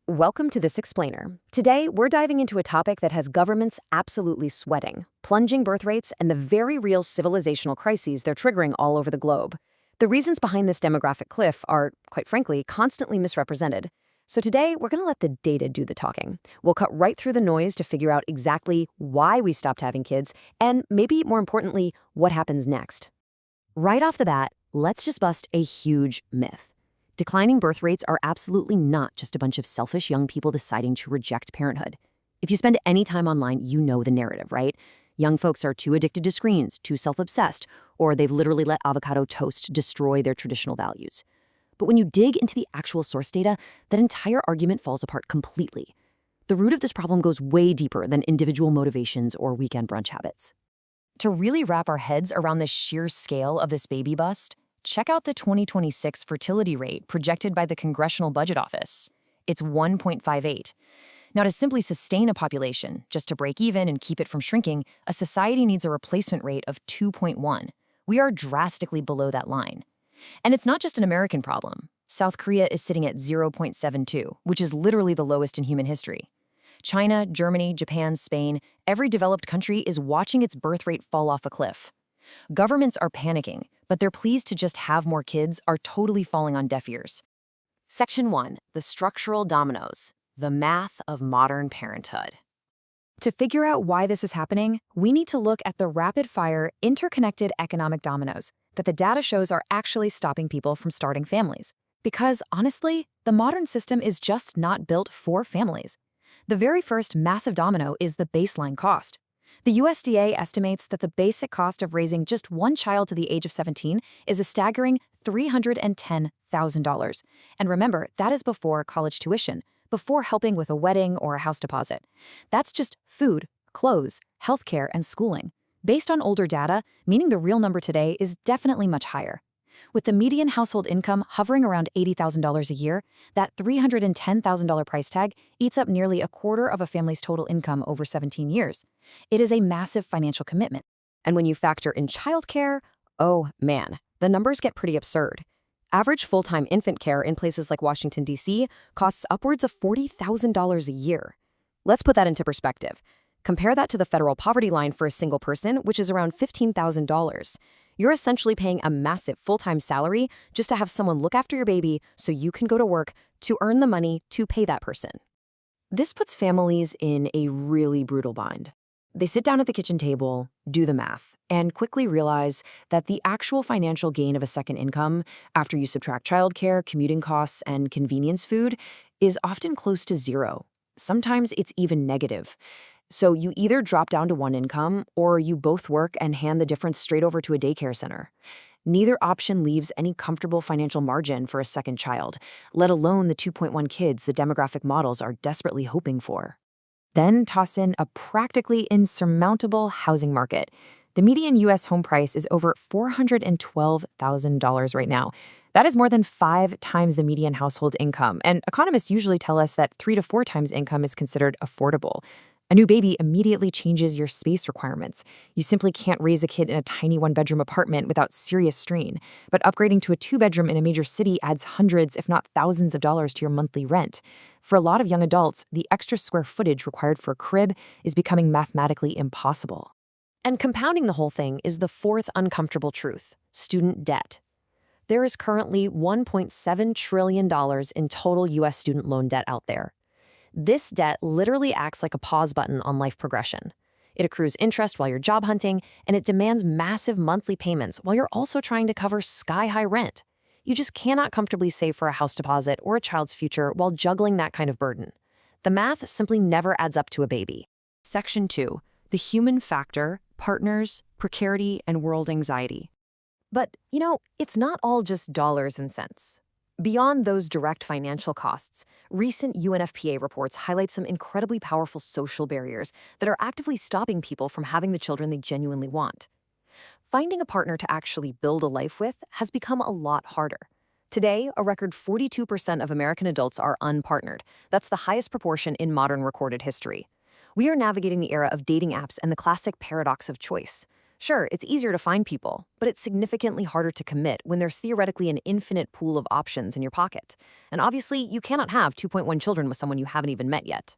Welcome to This Explainer. Today, we're diving into a topic that has governments absolutely sweating, plunging birth rates and the very real civilizational crises they're triggering all over the globe. The reasons behind this demographic cliff are, quite frankly, constantly misrepresented. So today, we're going to let the data do the talking. We'll cut right through the noise to figure out exactly why we stopped having kids, and maybe more importantly, what happens next. Right off the bat, let's just bust a huge myth. Declining birth rates are absolutely not just a bunch of selfish young people deciding to reject parenthood. If you spend any time online, you know the narrative, right? Young folks are too addicted to screens, too self-obsessed, or they've literally let avocado toast destroy their traditional values. But when you dig into the actual source data, that entire argument falls apart completely. The root of this problem goes way deeper than individual motivations or weekend brunch habits. To really wrap our heads around the sheer scale of this baby bust, check out the 2026 fertility rate projected by the Congressional Budget Office. It's 1.58. Now, to simply sustain a population, just to break even and keep it from shrinking, a society needs a replacement rate of 2.1. We are drastically below that line. And it's not just an American problem. South Korea is sitting at 0.72, which is literally the lowest in human history. China, Germany, Japan, Spain, every developed country is watching its birth rate fall off a cliff. Governments are panicking, but their pleas to just have more kids are totally falling on deaf ears. Section 1. The Structural Dominoes. The Math of Modern Parenthood. To figure out why this is happening, we need to look at the rapid-fire, interconnected economic dominoes that the data shows are actually stopping people from starting families. Because, honestly, the modern system is just not built for families. The very first massive domino is the baseline cost. The USDA estimates that the basic cost of raising just one child to the age of 17 is a staggering $310,000. And remember, that is before college tuition, before helping with a wedding or a house deposit. That's just food, clothes, healthcare, and schooling. Based on older data, meaning the real number today is definitely much higher. With the median household income hovering around $80,000 a year, that $310,000 price tag eats up nearly a quarter of a family's total income over 17 years. It is a massive financial commitment. And when you factor in childcare, oh man, the numbers get pretty absurd. Average full-time infant care in places like Washington, D.C. costs upwards of $40,000 a year. Let's put that into perspective. Compare that to the federal poverty line for a single person, which is around $15,000. You're essentially paying a massive full-time salary just to have someone look after your baby so you can go to work to earn the money to pay that person. This puts families in a really brutal bind. They sit down at the kitchen table, do the math, and quickly realize that the actual financial gain of a second income, after you subtract childcare, commuting costs, and convenience food, is often close to zero. Sometimes it's even negative. So you either drop down to one income, or you both work and hand the difference straight over to a daycare center. Neither option leaves any comfortable financial margin for a second child, let alone the 2.1 kids the demographic models are desperately hoping for. Then toss in a practically insurmountable housing market. The median U.S. home price is over $412,000 right now. That is more than 5 times the median household income, and economists usually tell us that 3 to 4 times income is considered affordable. A new baby immediately changes your space requirements. You simply can't raise a kid in a tiny one-bedroom apartment without serious strain, but upgrading to a 2-bedroom in a major city adds hundreds, if not thousands of dollars to your monthly rent. For a lot of young adults, the extra square footage required for a crib is becoming mathematically impossible. And compounding the whole thing is the fourth uncomfortable truth: student debt. There is currently $1.7 trillion in total U.S. student loan debt out there. This debt literally acts like a pause button on life progression. It accrues interest while you're job hunting, and it demands massive monthly payments while you're also trying to cover sky-high rent. You just cannot comfortably save for a house deposit or a child's future while juggling that kind of burden. The math simply never adds up to a baby. Section 2. The human factor, partners, precarity, and world anxiety. But, it's not all just dollars and cents. Beyond those direct financial costs, recent UNFPA reports highlight some incredibly powerful social barriers that are actively stopping people from having the children they genuinely want. Finding a partner to actually build a life with has become a lot harder. Today, a record 42% of American adults are unpartnered. That's the highest proportion in modern recorded history. We are navigating the era of dating apps and the classic paradox of choice. Sure, it's easier to find people, but it's significantly harder to commit when there's theoretically an infinite pool of options in your pocket. And obviously, you cannot have 2.1 children with someone you haven't even met yet.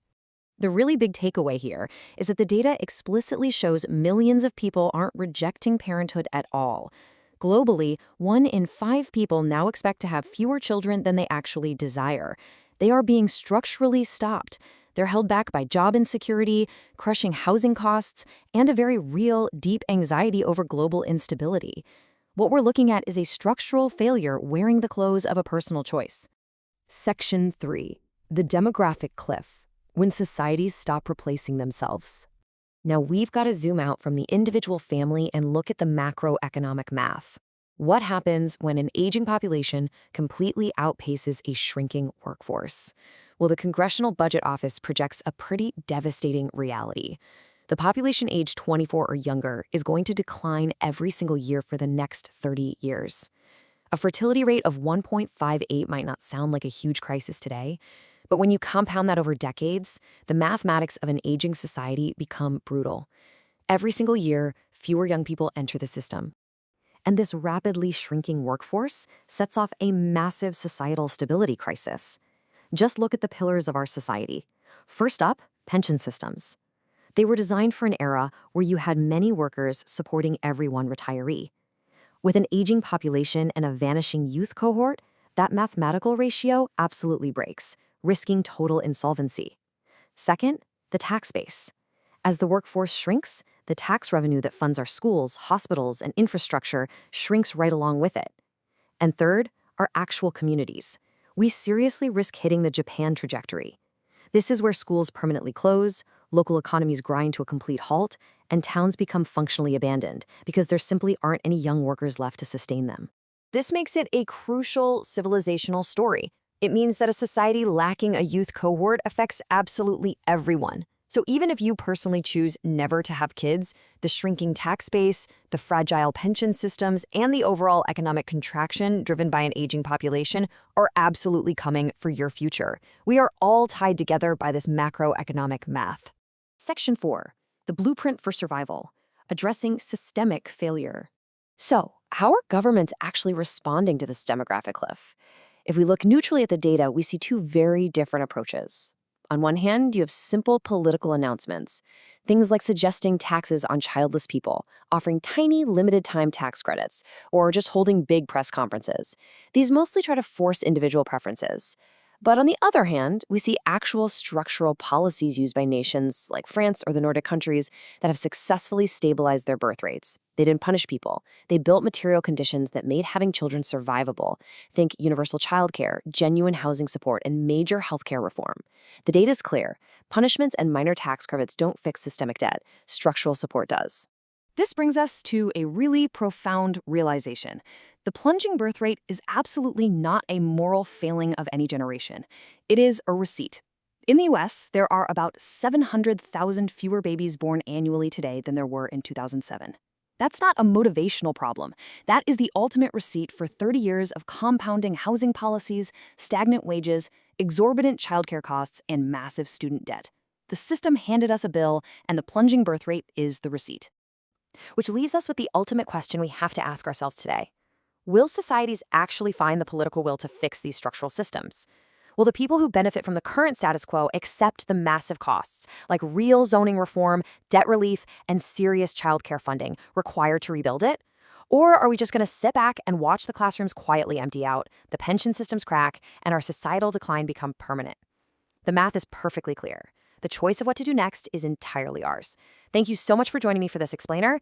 The really big takeaway here is that the data explicitly shows millions of people aren't rejecting parenthood at all. Globally, 1 in 5 people now expect to have fewer children than they actually desire. They are being structurally stopped. They're held back by job insecurity, crushing housing costs, and a very real, deep anxiety over global instability. What we're looking at is a structural failure wearing the clothes of a personal choice. Section 3. The demographic cliff. When societies stop replacing themselves. Now we've got to zoom out from the individual family and look at the macroeconomic math. What happens when an aging population completely outpaces a shrinking workforce? Well, the Congressional Budget Office projects a pretty devastating reality. The population aged 24 or younger is going to decline every single year for the next 30 years. A fertility rate of 1.58 might not sound like a huge crisis today, but when you compound that over decades, the mathematics of an aging society become brutal. Every single year, fewer young people enter the system. And this rapidly shrinking workforce sets off a massive societal stability crisis. Just look at the pillars of our society. First up, pension systems. They were designed for an era where you had many workers supporting every one retiree. With an aging population and a vanishing youth cohort, that mathematical ratio absolutely breaks, risking total insolvency. Second, the tax base. As the workforce shrinks, the tax revenue that funds our schools, hospitals, and infrastructure shrinks right along with it. And third, our actual communities. We seriously risk hitting the Japan trajectory. This is where schools permanently close, local economies grind to a complete halt, and towns become functionally abandoned because there simply aren't any young workers left to sustain them. This makes it a crucial civilizational story. It means that a society lacking a youth cohort affects absolutely everyone. So even if you personally choose never to have kids, the shrinking tax base, the fragile pension systems, and the overall economic contraction driven by an aging population are absolutely coming for your future. We are all tied together by this macroeconomic math. Section 4. The Blueprint for Survival. Addressing systemic failure. So, how are governments actually responding to this demographic cliff? If we look neutrally at the data, we see two very different approaches. On one hand, you have simple political announcements, things like suggesting taxes on childless people, offering tiny, limited-time tax credits, or just holding big press conferences. These mostly try to force individual preferences. But on the other hand, we see actual structural policies used by nations like France or the Nordic countries that have successfully stabilized their birth rates. They didn't punish people. They built material conditions that made having children survivable. Think universal childcare, genuine housing support, and major healthcare reform. The data is clear. Punishments and minor tax credits don't fix systemic debt. Structural support does. This brings us to a really profound realization. The plunging birth rate is absolutely not a moral failing of any generation. It is a receipt. In the US, there are about 700,000 fewer babies born annually today than there were in 2007. That's not a motivational problem. That is the ultimate receipt for 30 years of compounding housing policies, stagnant wages, exorbitant childcare costs, and massive student debt. The system handed us a bill, and the plunging birth rate is the receipt. Which leaves us with the ultimate question we have to ask ourselves today. Will societies actually find the political will to fix these structural systems? Will the people who benefit from the current status quo accept the massive costs, like real zoning reform, debt relief, and serious childcare funding, required to rebuild it? Or are we just going to sit back and watch the classrooms quietly empty out, the pension systems crack, and our societal decline become permanent? The math is perfectly clear. The choice of what to do next is entirely ours. Thank you so much for joining me for this explainer.